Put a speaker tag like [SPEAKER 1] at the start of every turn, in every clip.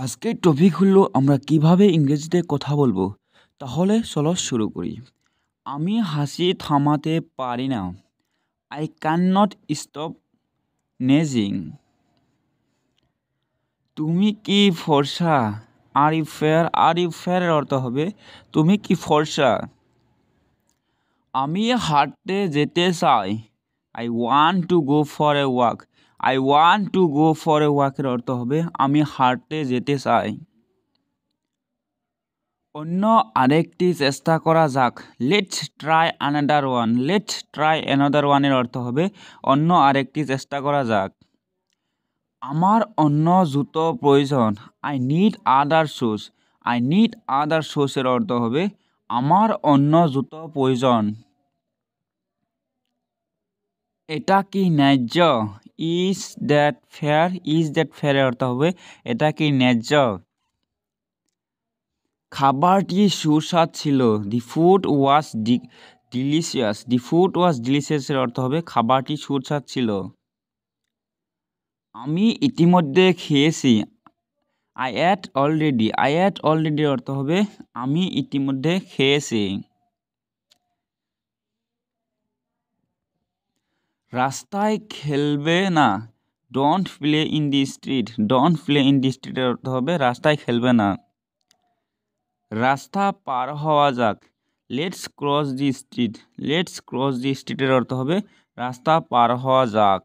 [SPEAKER 1] আজকের টপিক হলো আমরা কিভাবে ইংরেজিতে কথা বলবো। তাহলে চলো শুরু করি। আমি হাসি থামাতে পারি না। আই ক্যান নট স্টপ নেজিং। তুমি কি ফর্সা? Are you fair? Are you ফেয়ারের অর্থ হবে তুমি কি ফর্সা। আমি হাঁটতে যেতে চাই। I want to go for a walk. I want to go for a ওয়াকের অর্থ হবে আমি হাঁটতে যেতে চাই। অন্য আরেকটি চেষ্টা করা যাক। Let's try another one. Let's try another ওয়ানের অর্থ হবে অন্য আরেকটি চেষ্টা করা যাক। আমার অন্য জুতো প্রয়োজন। I need other shoes. I need other শুজের অর্থ হবে আমার অন্য জুতো প্রয়োজন। এটা কি ন্যায্য? Is that fair? Is that ফেয়ারের অর্থ হবে এটা কি ন্যায্য। খাবারটি সুস্বাদ ছিল। The food was delicious. The food was ডিলিশিয়াসের অর্থ হবে খাবারটি সুস্বাদ ছিল। আমি ইতিমধ্যে খেয়েছি। I ate already. I ate অলরেডির অর্থ হবে আমি ইতিমধ্যে খেয়েছি। রাস্তায় খেলবে না। Don't play in the street. Don't play in দি স্ট্রিটের অর্থ হবে রাস্তায় খেলবে না। রাস্তা পার হওয়া যাক। Let's cross the street. Let's cross the স্ট্রিটের অর্থ হবে রাস্তা পার হওয়া যাক।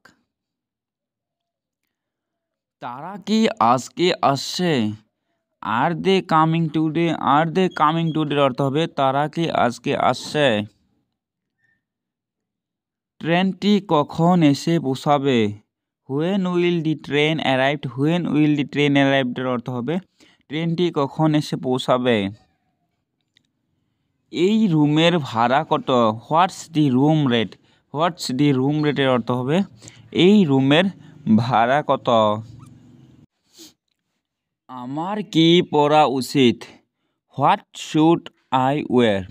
[SPEAKER 1] তারা কি আজকে আসছে? আর দে কামিং টুডে? আর দে কামিং টুডের অর্থ হবে তারা কি আজকে আসছে। ট্রেনটি কখন এসে পৌঁছাবে? When will the train arrived. When will the train অ্যারাইভডের অর্থ হবে ট্রেনটি কখন এসে পৌঁছাবে। এই রুমের ভাড়া কত? What's the room rate? What's the room রেটের অর্থ হবে এই রুমের ভাড়া কত। আমার কি পরা উচিত? What should I wear?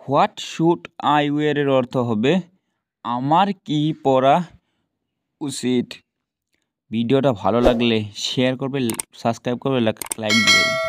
[SPEAKER 1] What should I ওয়্যারের অর্থ হবে আমার কি পরা উচিত। ভিডিওটা ভালো লাগলে শেয়ার করবে, সাবস্ক্রাইব করবে, লাইক দিবে।